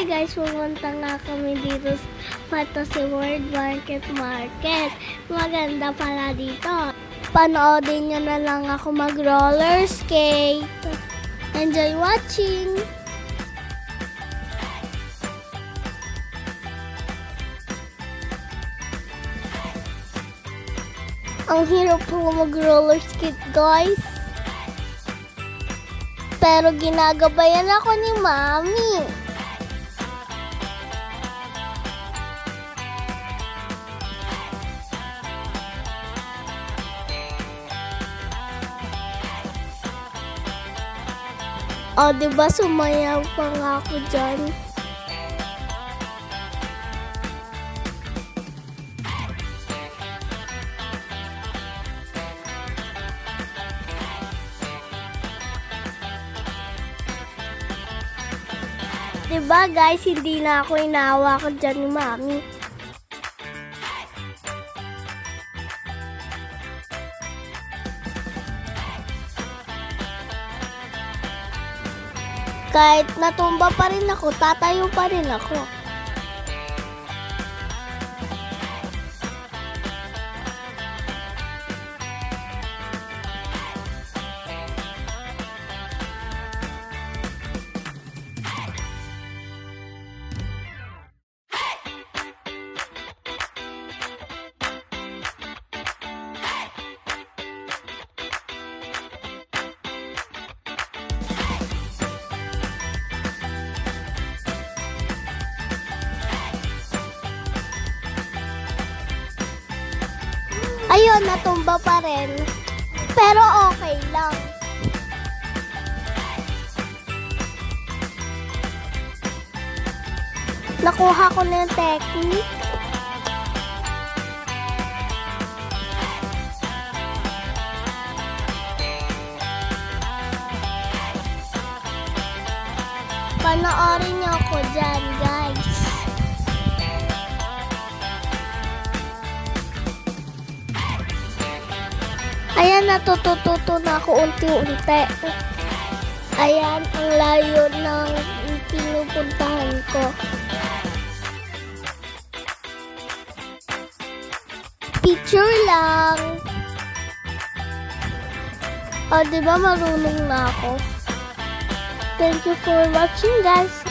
Hi guys, pumunta nga kami dito sa Fantasy World Market. Maganda pala dito. Panoodin nyo na lang ako mag-roller skate. Enjoy watching! Ang hirap po mag-roller skate, guys. Pero ginagabayan ako ni Mami. O, diba sumayaw pa nga ako dyan? Diba guys, hindi na ako inahawakan dyan ni Mami. Kahit natumba pa rin ako, tatayo pa rin ako. Ayun, natumba pa rin. Pero okay lang. Nakuha ko na yung technique. Panoorin niyo ako dyan, guys. Ayan, natututo na ako unti-unti. Ayan, ang layo ng pinupuntahan ko. Picture lang. O, diba marunong na ako? Thank you for watching, guys.